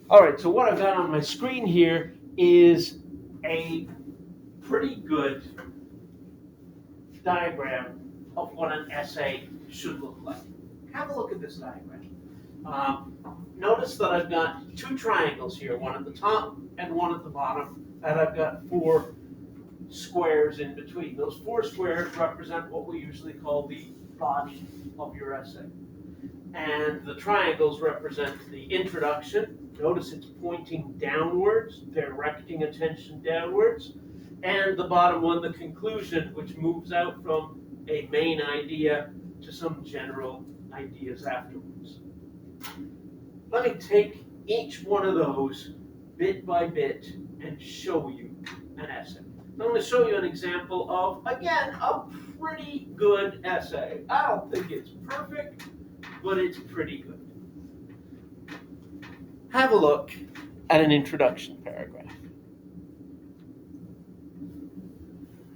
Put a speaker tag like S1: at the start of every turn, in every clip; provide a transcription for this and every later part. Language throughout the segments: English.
S1: All right, so what I've got on my screen here is a pretty good diagram of what an essay should look like. Have a look at this diagram. Notice that I've got two triangles here, one at the top and one at the bottom, and I've got four squares in between. Those four squares represent what we usually call the body of your essay. And the triangles represent the introduction. Notice it's pointing downwards, directing attention downwards. And the bottom one, the conclusion, which moves out from a main idea to some general ideas afterwards. Let me take each one of those bit by bit and show you an essay. I'm going to show you an example of, again, a pretty good essay. I don't think it's perfect, but it's pretty good. Have a look at an introduction paragraph.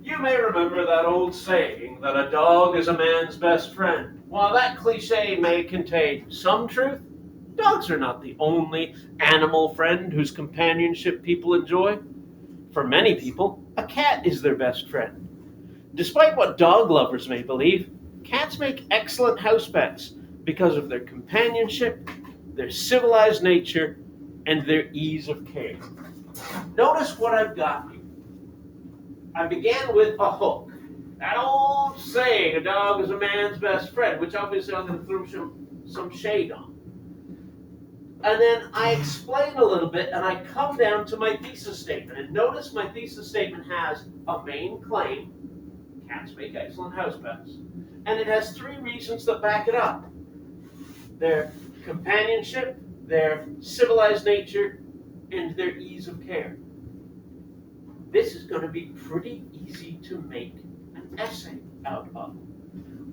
S1: You may remember that old saying that a dog is a man's best friend. While that cliche may contain some truth, dogs are not the only animal friend whose companionship people enjoy. For many people, a cat is their best friend. Despite what dog lovers may believe, cats make excellent house pets because of their companionship, their civilized nature, and their ease of care. Notice what I've got here. I began with a hook. That old saying, a dog is a man's best friend, which obviously I'm going to throw some shade on. And then I explain a little bit, and I come down to my thesis statement. And notice my thesis statement has a main claim, cats make excellent house pets, and it has three reasons that back it up. Their companionship, their civilized nature, and their ease of care. This is going to be pretty easy to make an essay out of.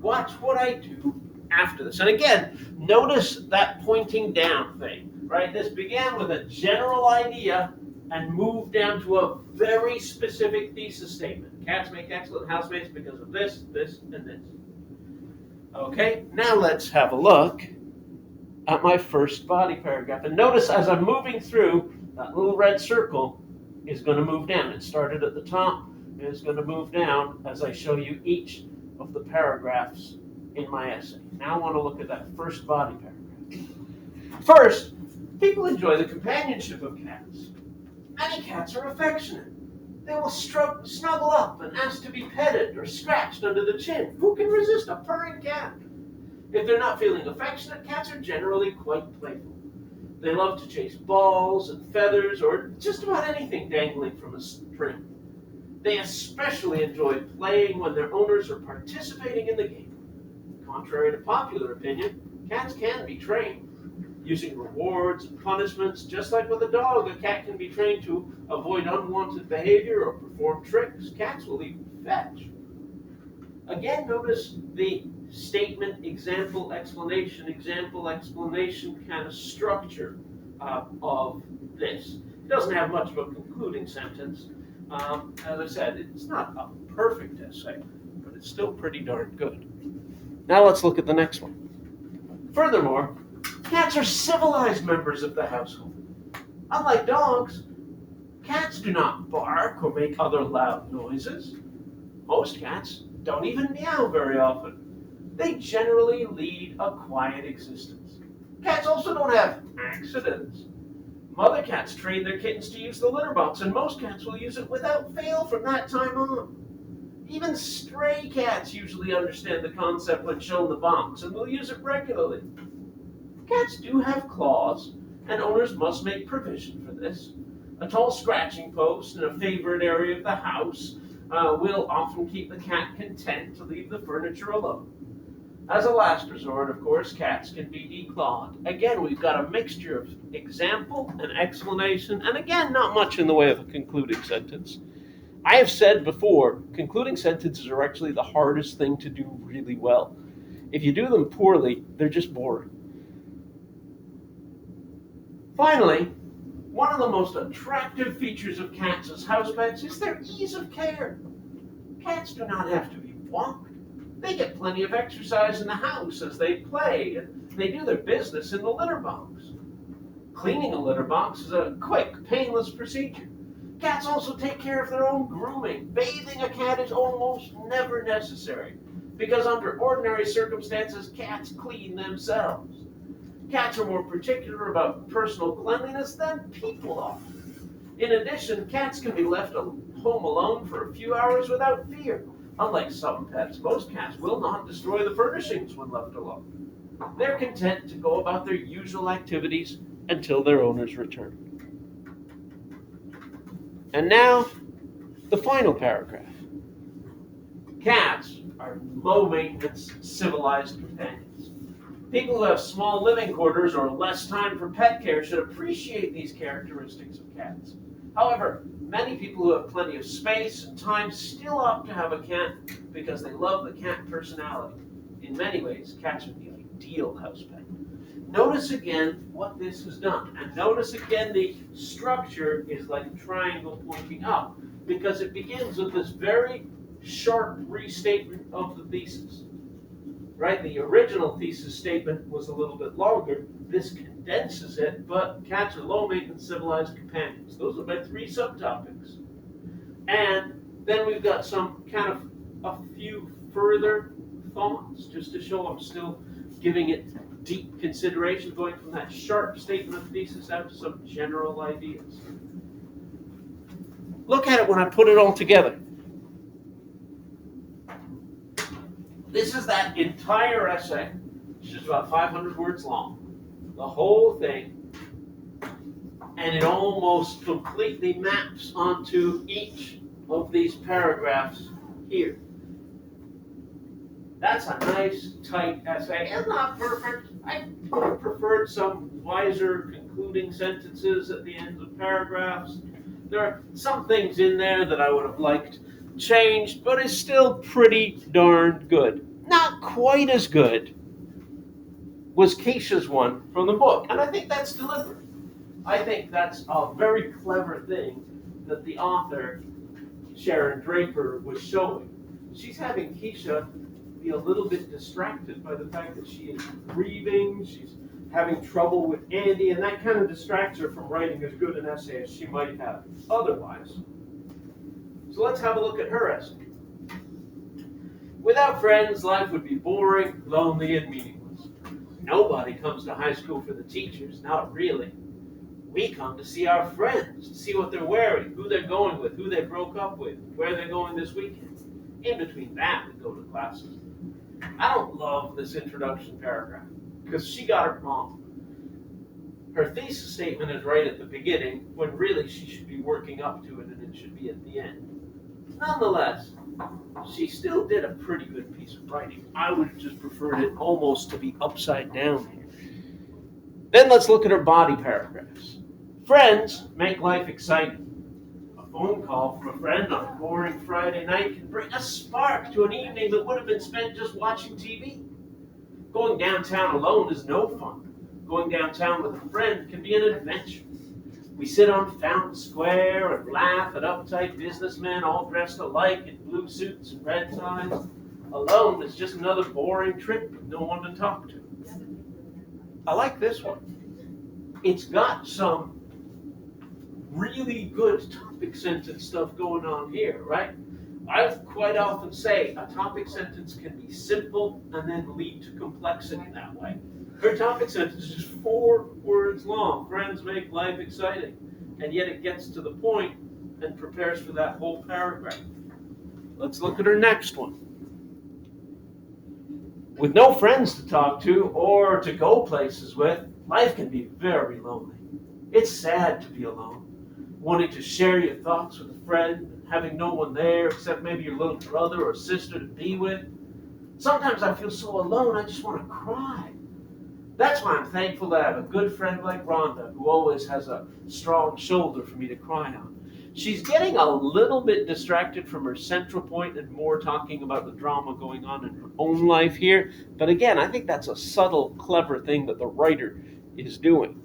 S1: Watch what I do after this. And again, notice that pointing down thing, right? This began with a general idea and moved down to a very specific thesis statement. Cats make excellent housemates because of this, this, and this. Okay, now let's have a look at my first body paragraph. And notice as I'm moving through, that little red circle is going to move down. It started at the top, and it's going to move down as I show you each of the paragraphs in my essay. Now I want to look at that first body paragraph. First, people enjoy the companionship of cats. Many cats are affectionate. They will snuggle up and ask to be petted or scratched under the chin. Who can resist a purring cat? If they're not feeling affectionate, cats are generally quite playful. They love to chase balls and feathers or just about anything dangling from a string. They especially enjoy playing when their owners are participating in the game. Contrary to popular opinion, cats can be trained. Using rewards and punishments, just like with a dog, a cat can be trained to avoid unwanted behavior or perform tricks. Cats will even fetch. Again, notice the statement, example, explanation kind of structure of this. It doesn't have much of a concluding sentence. As I said, it's not a perfect essay, but it's still pretty darn good. Now let's look at the next one. Furthermore, cats are civilized members of the household. Unlike dogs, cats do not bark or make other loud noises. Most cats don't even meow very often. They generally lead a quiet existence. Cats also don't have accidents. Mother cats train their kittens to use the litter box, and most cats will use it without fail from that time on. Even stray cats usually understand the concept when shown the box and will use it regularly. Cats do have claws, and owners must make provision for this. A tall scratching post in a favorite area of the house will often keep the cat content to leave the furniture alone. As a last resort, of course, cats can be declawed. Again, we've got a mixture of example and explanation, and again, not much in the way of a concluding sentence. I have said before, concluding sentences are actually the hardest thing to do really well. If you do them poorly, they're just boring. Finally, one of the most attractive features of cats as house pets is their ease of care. Cats do not have to be walked. They get plenty of exercise in the house as they play, and they do their business in the litter box. Cleaning a litter box is a quick, painless procedure. Cats also take care of their own grooming. Bathing a cat is almost never necessary because under ordinary circumstances, cats clean themselves. Cats are more particular about personal cleanliness than people are. In addition, cats can be left home alone for a few hours without fear. Unlike some pets, most cats will not destroy the furnishings when left alone. They're content to go about their usual activities until their owners return. And now, the final paragraph. Cats are low-maintenance, civilized companions. People who have small living quarters or less time for pet care should appreciate these characteristics of cats. However, many people who have plenty of space and time still opt to have a cat because they love the cat personality. In many ways, cats are the ideal house pet. Notice again what this has done, and notice again the structure is like a triangle pointing up, because it begins with this very sharp restatement of the thesis. Right? The original thesis statement was a little bit longer. This condenses it, but cats are low-maintenance, civilized companions. Those are my three subtopics. And then we've got some kind of a few further thoughts, just to show I'm still giving it deep consideration, going from that sharp statement of thesis out to some general ideas. Look at it when I put it all together. This is that entire essay. It's just about 500 words long. The whole thing. And it almost completely maps onto each of these paragraphs here. That's a nice, tight essay. It's not perfect. I preferred some wiser concluding sentences at the end of paragraphs. There are some things in there that I would have liked changed, but it's still pretty darn good. Not quite as good was Keisha's one from the book, and I think that's deliberate. I think that's a very clever thing that the author, Sharon Draper, was showing. She's having Keisha be a little bit distracted by the fact that she is grieving, she's having trouble with Andy, and that kind of distracts her from writing as good an essay as she might have otherwise. So let's have a look at her essay. Without friends, life would be boring, lonely, and meaningless. Nobody comes to high school for the teachers, not really. We come to see our friends, to see what they're wearing, who they're going with, who they broke up with, where they're going this weekend. In between that, we go to classes. I don't love this introduction paragraph because she got it wrong. Her thesis statement is right at the beginning when really she should be working up to it and it should be at the end. Nonetheless, she still did a pretty good piece of writing. I would have just preferred it almost to be upside down here. Then let's look at her body paragraphs. Friends make life exciting. A phone call from a friend on a boring Friday night can bring a spark to an evening that would have been spent just watching TV. Going downtown alone is no fun. Going downtown with a friend can be an adventure. We sit on Fountain Square and laugh at uptight businessmen all dressed alike in blue suits and red ties. Alone is just another boring trip with no one to talk to. I like this one. It's got some really good topic sentence stuff going on here, right? I quite often say a topic sentence can be simple and then lead to complexity that way. Her topic sentence is just 4 words long. Friends make life exciting. And yet it gets to the point and prepares for that whole paragraph. Let's look at her next one. With no friends to talk to or to go places with, life can be very lonely. It's sad to be alone. Wanting to share your thoughts with a friend, having no one there except maybe your little brother or sister to be with. Sometimes I feel so alone, I just want to cry. That's why I'm thankful that I have a good friend like Rhonda, who always has a strong shoulder for me to cry on. She's getting a little bit distracted from her central point and more talking about the drama going on in her own life here. But again, I think that's a subtle, clever thing that the writer is doing.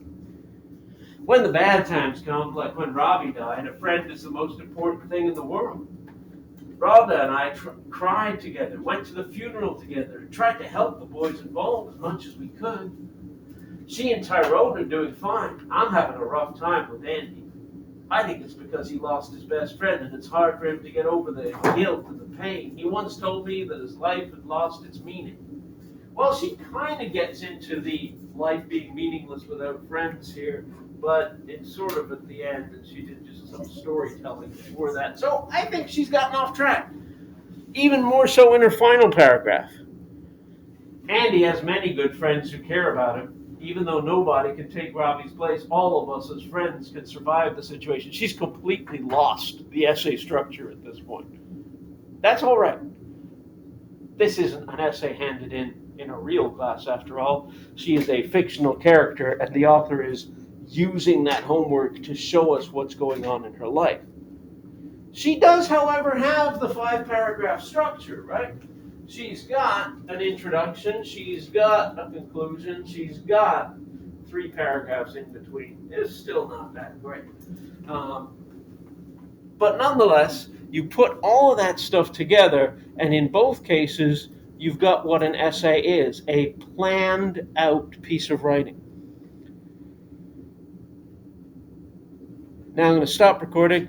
S1: When the bad times come, like when Robbie died, a friend is the most important thing in the world. Rhonda and I cried together, went to the funeral together, and tried to help the boys involved as much as we could. She and Tyrone are doing fine. I'm having a rough time with Andy. I think it's because he lost his best friend and it's hard for him to get over the guilt and the pain. He once told me that his life had lost its meaning. Well, she kind of gets into the life being meaningless without friends here, but it's sort of at the end, and she did just some storytelling before that. So I think she's gotten off track, even more so in her final paragraph. Andy has many good friends who care about him. Even though nobody can take Robbie's place, all of us as friends can survive the situation. She's completely lost the essay structure at this point. That's all right. This isn't an essay handed in a real class, after all. She is a fictional character, and the author is using that homework to show us what's going on in her life. She does, however, have the 5-paragraph structure, right? She's got an introduction, she's got a conclusion, she's got 3 paragraphs in between. It's still not that great. But nonetheless, you put all of that stuff together, and in both cases, you've got what an essay is, a planned out piece of writing. Now I'm going to stop recording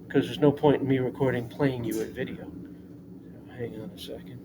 S1: because there's no point in me recording playing you a video. So hang on a second.